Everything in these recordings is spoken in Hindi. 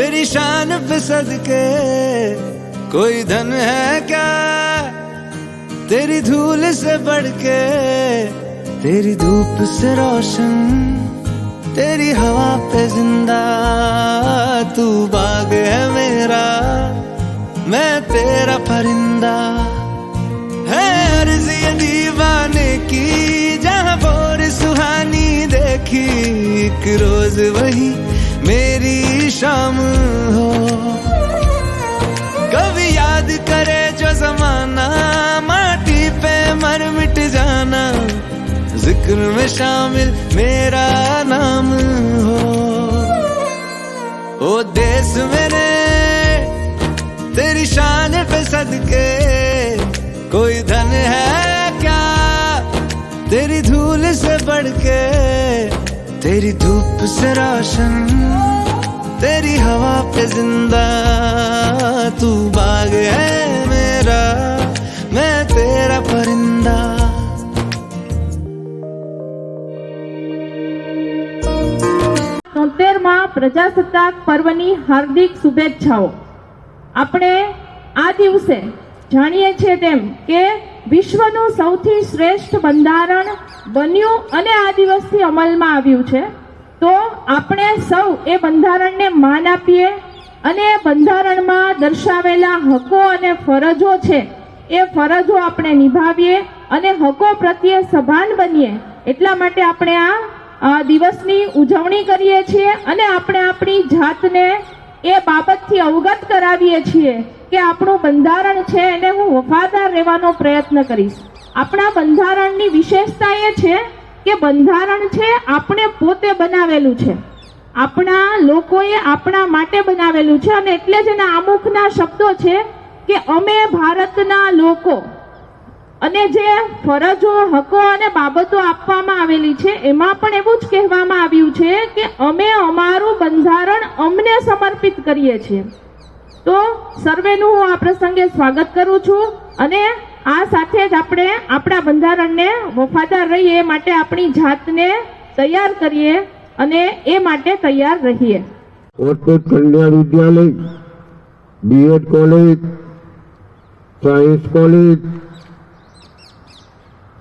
तेरी शान पे सदके कोई धन है क्या, तेरी धूल से बढ़ के, तेरी धूप से रोशन, तेरी हवा पे जिंदा। तू बाग है मेरा, मैं तेरा परिंदा। है अर्ज़ ये दीवाने की, जहाँ बोर सुहानी देखी, एक रोज वही मेरी शाम हो। कभी याद करे जो जमाना, माटी पे मर मिट जाना, जिक्र में शामिल मेरा नाम हो। ओ देश मेरे तेरी शान पे सदके कोई धन है क्या, तेरी धूल से बढ़ के, तेरी धूप से रोशन, तेरी हवा पे जिंदा। तू बाग है मेरा, मैं तेरा परिंदा। 73મા પ્રજાસત્તાક પર્વની હાર્દિક શુભેચ્છાઓ। આપણે આ દિવસે જાણીએ છીએ તેમ કે વિશ્વનું સૌથી શ્રેષ્ઠ બંધારણ બન્યું અને આ દિવસથી અમલમાં આવ્યું છે। તો આપણે સૌ એ બંધારણને માન આપીએ અને બંધારણમાં દર્શાવેલા હકો અને ફરજો છે એ ફરજો આપણે નિભાવીએ અને હકો પ્રત્યે સભાન બનીએ। એટલા માટે આપણે આ દિવસની ઉજવણી કરીએ છીએ અને આપણે આપણી જાતને એ બાબતથી અવગત કરાવીએ છીએ કે આપણું બંધારણ છે એને હું વફાદાર રહેવાનો પ્રયત્ન કરીશ। આપણા બંધારણની વિશેષતા એ છે કે બંધારણ છે આપણે પોતે બનાવેલું છે, આપણા લોકોએ આપણા માટે બનાવેલું છે અને એટલે જ એના આમુખના શબ્દો છે કે અમે ભારતના લોકો। અને જે ફરજો, હકો અને બાબતો આપવામાં આવેલી છે એમાં પણ એવું જ કહેવામાં આવ્યું છે કે અમે અમારું બંધારણ અમને સમર્પિત કરીએ છીએ। તો સર્વેનું હું આ પ્રસંગે સ્વાગત કરું છું અને આ સાથે જ આપણે આપણા બંધારણને વફાદાર રહીએ એ માટે આપણી જાતને તૈયાર કરીએ અને એ માટે તૈયાર રહીએ। ઓર્થોડ કન્યા વિદ્યાલય, બીએડ કોલેજ, સાયન્સ કોલેજ,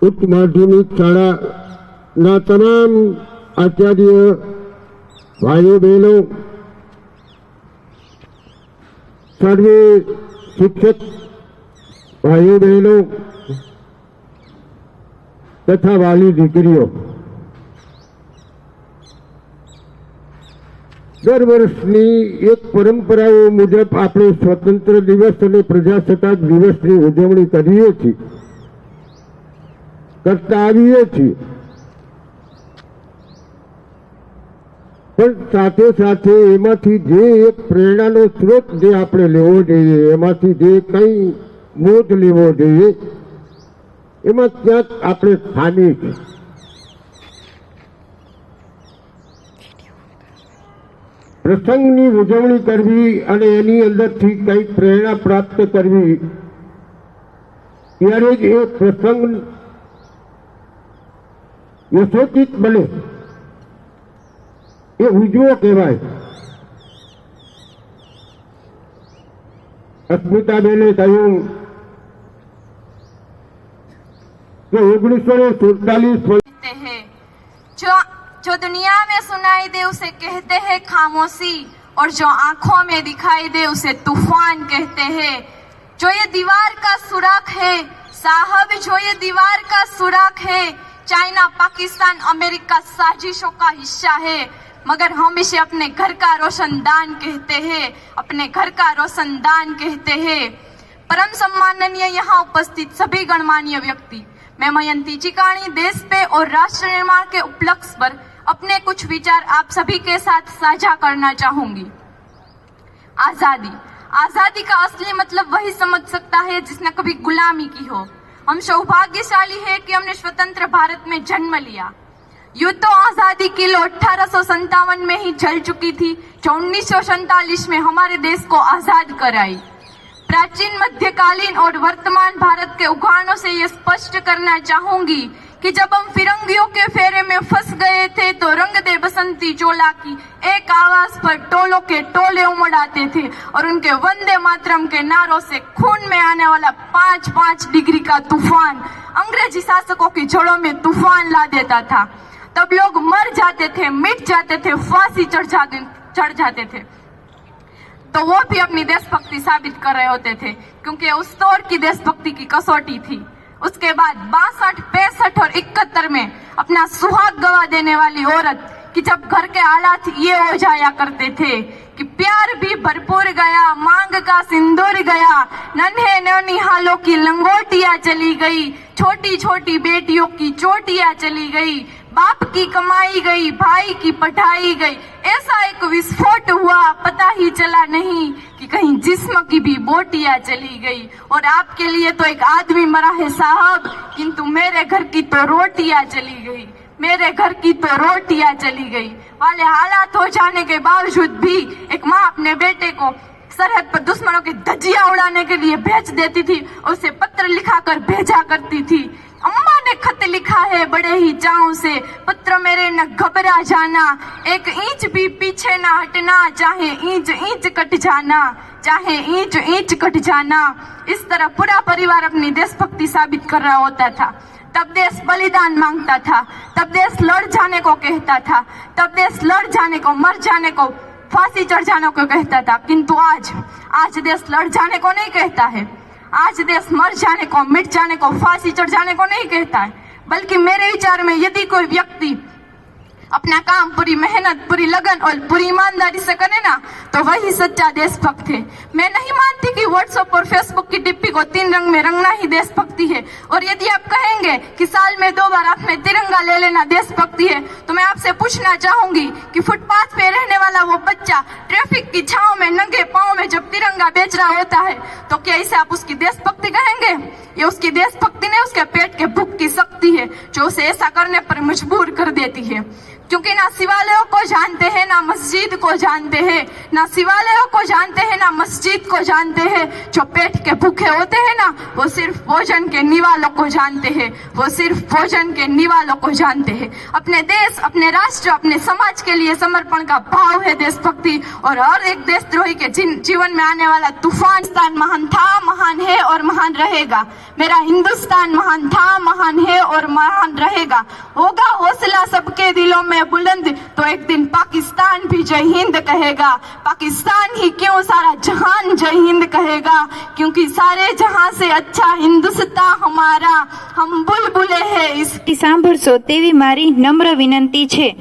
ઉચ્ચ માધ્યમિક શાળાના તમામ આચાર્ય ભાઈઓ બહેનો, સર્વે શિક્ષક ભાઈઓ બહેનો તથા વાલી દીકરીઓ, દર વર્ષની એક પરંપરાઓ મુજબ આપણે સ્વતંત્ર દિવસ અને પ્રજાસત્તાક દિવસની ઉજવણી કરીએ છીએ, કરતા આવીએ છીએ। પણ સાથે સાથે એમાંથી જે એક પ્રેરણાનો સ્ત્રોત જે આપણે લેવો જોઈએ, એમાંથી જે કંઈ બોધ લેવો જોઈએ, એમાં ક્યાંક આપણે ખામી છે। પ્રસંગની ઉજવણી કરવી અને એની અંદરથી કંઈક પ્રેરણા પ્રાપ્ત કરવી, ત્યારે જ એ પ્રસંગ યશોચિત બને, એ ઉજવો કહેવાય। અસ્મિતાબેને કહ્યું कि 1947 हैं जो दुनिया में सुनाई दे उसे कहते हैं खामोशी, और जो आंखों में दिखाई दे उसे तूफान कहते हैं। जो ये दीवार का सुराख है साहब, जो ये दीवार का सुराख है, चाइना, पाकिस्तान, अमेरिका साजिशों का हिस्सा है, मगर हम इसे अपने घर का रोशनदान कहते हैं, अपने घर का रोशनदान कहते हैं। परम सम्माननीय यहाँ उपस्थित सभी गणमान्य व्यक्ति, मैं मयंती चिकाणी देश पे और राष्ट्र निर्माण के उपलक्ष्य पर अपने कुछ विचार आप सभी के साथ साझा करना चाहूंगी। आजादी, आजादी का असली मतलब वही समझ सकता है जिसने कभी गुलामी की हो। हम सौभाग्यशाली है कि हमने स्वतंत्र भारत में जन्म लिया। यूं तो आजादी की लो 1857 में ही जल चुकी थी, जो 1947 में हमारे देश को आजाद कराई। प्राचीन, मध्यकालीन और वर्तमान भारत के उगानों से ये स्पष्ट करना चाहूंगी कि जब हम फिरंगियों के फेरे में फंस गए थे तो रंग दे बसंती चोला की एक आवाज पर टोलों के टोले उमड़ आते थे और उनके वंदे मातरम के नारों से खून में आने वाला 5-5 डिग्री का तूफान अंग्रेजी शासकों की जड़ों में तूफान ला देता था। तब लोग मर जाते थे, मिट जाते थे, फांसी चढ़ जाते थे, तो वो भी अपनी देशभक्ति साबित कर रहे होते थे, क्योंकि उस दौर की देशभक्ति की कसौटी थी। उसके बाद 62, 65 और 71 में अपना सुहाग गवा देने वाली औरत कि जब घर के हालात ये हो जाया करते थे कि प्यार भी भरपूर गया, मांग का सिंदूर गया, नन्हे नौनिहालों की लंगोटियां चली गई, छोटी छोटी बेटियों की चोटियां चली गई, बाप की कमाई गई, भाई की पढ़ाई गई, ऐसा एक विस्फोट हुआ, पता ही चला नहीं कि कहीं जिस्म की भी बोटियां चली गई। और आपके लिए तो एक आदमी मरा है साहब, किंतु मेरे घर की तो रोटियां चली गई, मेरे घर की तो रोटियां चली गई वाले हालात हो जाने के बावजूद भी एक माँ अपने बेटे को सरहद पर दुश्मनों की धज्जियां उड़ाने के लिए भेज देती थी, उसे पत्र लिखाकर भेजा करती थी। अम्मा ने खत लिखा है बड़े ही चाव से, पत्र मेरे न घबरा जाना, एक इंच भी पीछे न हटना, चाहे इंच इंच कट जाना, चाहे इंच इंच कट जाना। इस तरह पूरा परिवार अपनी देशभक्ति साबित कर रहा होता था। तब देश बलिदान मांगता था, तब देश लड़ जाने को कहता था, तब देश लड़ जाने को, मर जाने को, फांसी चढ़ जाने को कहता था। किंतु आज देश लड़ जाने को नहीं कहता है, आज देश मर जाने को, मिट जाने को, फांसी चढ़ जाने को नहीं कहता है, बल्कि मेरे विचार में यदि कोई व्यक्ति अपना काम पूरी मेहनत, पूरी लगन और पूरी ईमानदारी से करे ना, तो वही सच्चा देशभक्त है। मैं नहीं मानती कि व्हाट्सएप और फेसबुक की डिप्पी को 3 रंग में रंगना ही देशभक्ति है। और यदि आप कहेंगे कि साल में 2 बार हाथ में तिरंगा ले लेना देशभक्ति है, तो मैं आपसे पूछना चाहूंगी कि फुटपाथ पे रहने वाला वो बच्चा ट्रैफिक की छांव में नंगे पांव में जब तिरंगा बेच रहा होता है, तो क्या इसे आप उसकी देशभक्ति कहेंगे? ये उसकी देशभक्ति नहीं, उसके पेट के भूख की शक्ति है जो उसे ऐसा करने पर मजबूर कर देती है। क्योंकि ना शिवालयों को जानते हैं, ना मस्जिद को जानते हैं, ना शिवालयों को जानते हैं, ना मस्जिद को जानते हैं। जो पेट के भूखे होते हैं ना, वो सिर्फ भोजन के निवालों को जानते हैं, वो सिर्फ भोजन के निवालों को जानते हैं। अपने देश, अपने राष्ट्र, अपने समाज के लिए समर्पण का भाव है देशभक्ति। और हर एक देशद्रोही के जीवन में आने वाला तूफान, हिंदुस्तान महान था, महान है और महान रहेगा। मेरा हिंदुस्तान महान था, महान है और महान रहेगा। होगा हौसला सबके दिलों में बुलंद, तो एक दिन पाकिस्तान भी जय हिंद कहेगा। पाकिस्तान ही क्यों, सारा जहान जय हिंद कहेगा, क्योंकि सारे जहां से अच्छा हिंदुस्तान हमारा, हम बुलबुले हैं इस। સાંભળશો તેવી મારી નમ્ર વિનંતી છે।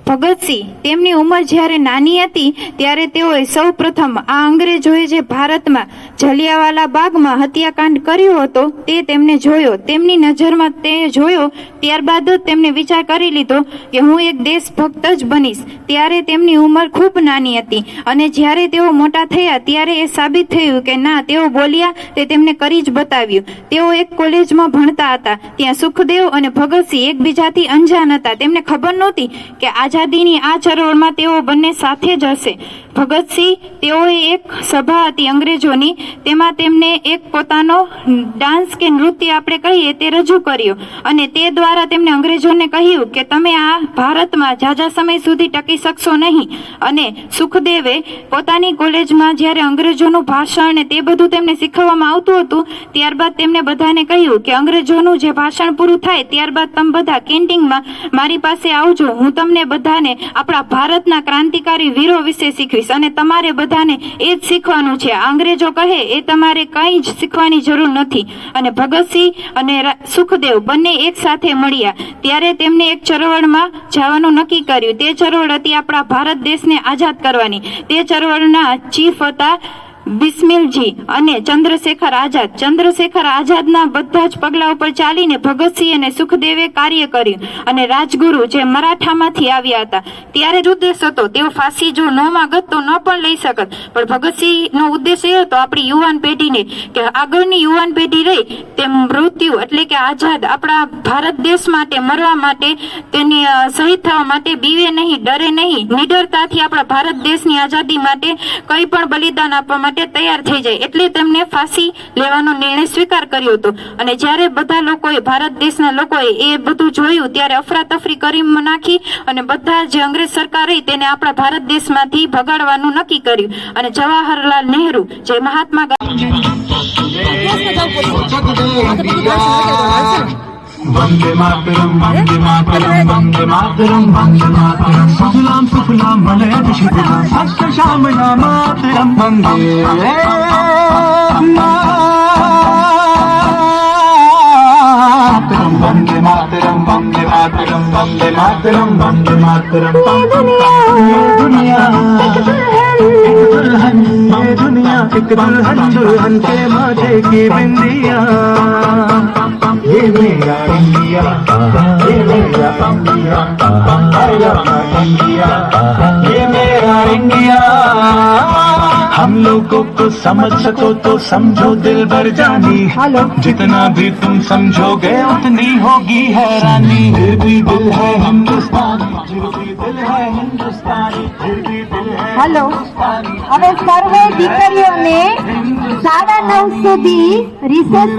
ભગતસિંહ તેમની ઉંમર જ્યારે નાની હતી ત્યારે તેઓએ સૌ પ્રથમ આ અંગ્રેજોએ જે ભારતમાં જલિયાવાલા બાગમાં હત્યાકાંડ કર્યો હતો તે તેમને જોયો, તેમની નજરમાં તે જોયો, ત્યારબાદ જ તેમણે વિચાર કરી લીધો કે હું એક દેશભક્ત જ બનીશ। ત્યારે તેમની ઉંમર ખૂબ નાની હતી અને જ્યારે તેઓ મોટા થયા ત્યારે એ સાબિત થયું કે ના, તેઓ બોલ્યા તે તેમને કરી જ બતાવ્યું। તેઓ એક કોલેજમાં ભણતા હતા, ત્યાં સુખદેવ અને ભગતસિંહ એકબીજાથી અંજાન હતા, તેમને ખબર નહોતી કે આઝાદીની આ ચળવળમાં તેઓ બંને સાથે જ હશે। ભગતસિંહ તેઓએ એક સભા હતી અંગ્રેજોની, તેમાં તેમને એક પોતાનો ડાન્સ કે નૃત્ય આપણે કહીએ તે રજૂ કર્યો અને તે દ્વારા તેમણે અંગ્રેજોને કહ્યું કે તમે આ ભારતમાં ઝાઝા સમય સુધી ટકી શકશો નહીં। અને સુખદેવે પોતાની કોલેજમાં જ્યારે અંગ્રેજોનું ભાષણ ને તે બધું તેમને શીખવવામાં આવતું હતું, ત્યારબાદ તેમણે બધાને કહ્યું કે અંગ્રેજોનું જે ભાષણ પૂરું થાય ત્યારબાદ તમે બધા કેન્ટીનમાં મારી પાસે આવજો, હું તમને બધાને આપણા ભારતના ક્રાંતિકારી વીરો વિશે શીખવીશ અને તમારે બધાને એ જ શીખવાનું છે। અંગ્રેજો કહે એ તમારે કંઈ જ શીખવાની જરૂર નથી। અને ભગતસિંહ અને સુખદેવ બંને એક સાથે મળ્યા ત્યારે તેમને એક ચળવળમાં જવાનું નક્કી કર્યું। તે ચળવળ હતી આપણા ભારત દેશને આઝાદ કરવાની। તે ચળવળના ચીફ હતા બિસ્મિલજી અને ચંદ્રશેખર આઝાદ। ચંદ્રશેખર આઝાદના બધા જ પગલા ઉપર ચાલીને ભગતસિંહ અને સુખદેવે કાર્ય કર્યું અને રાજગુરુ જે મરાઠામાંથી આવ્યા હતા ત્યારે જ ઉદ્દેશ હતો તેઓ ફાંસી જો ન માગત તો ન પણ લઈ શકત, પણ ભગતસિંહનો ઉદ્દેશ એ હતો આપણી યુવાન પેઢીને કે આગળની યુવાન પેઢી રહી તે મૃત્યુ એટલે કે આઝાદ આપણા ભારત દેશ માટે મરવા માટે, તેની શહીદ થવા માટે બીવે નહીં, ડરે નહીં, નિડરતાથી આપણા ભારત દેશની આઝાદી માટે કંઈ પણ બલિદાન આપવા માટે માટે તૈયાર થઈ જાય એટલે તેમને ફાંસી લેવાનો નિર્ણય સ્વીકાર કર્યો હતો. અને જ્યારે બધા લોકોએ, ભારત દેશના લોકોએ એ બધું જોયું ત્યારે અફરાતફરી કરી નાખી અને બધા જે અંગ્રેજ સરકાર રહી તેને આપણા ભારત દેશમાંથી ભગાડવાનું નક્કી કર્યું. અને જવાહરલાલ નહેરુ, જે મહાત્મા वंदे मातरम वंदे मातरम वंदे मातरम वंदे मातरम सुफलाम सुफलाम मलयज शिवलाम हस्त श्यामला मातरम वंदे मातरम वंदे मातरम वंदे मातरम वंदे मातरम वंदे मातरम ये दुनिया एक दुल्हन दुल्हन के माथे की बिंदिया ये मेरा इंडिया ये मेरा इंडिया इंडिया ये मेरा इंडिया हम लोगों को समझ सको तो समझो दिल भर जानी जितना भी तुम समझोगे उतनी होगी हैरानी फिर भी दिल है हिंदुस्तानी फिर भी दिल है हिंदुस्तानी फिर भी दिल है हेलो હવે સર્વે દીકરીઓને 9:30 સુધી રિસેસ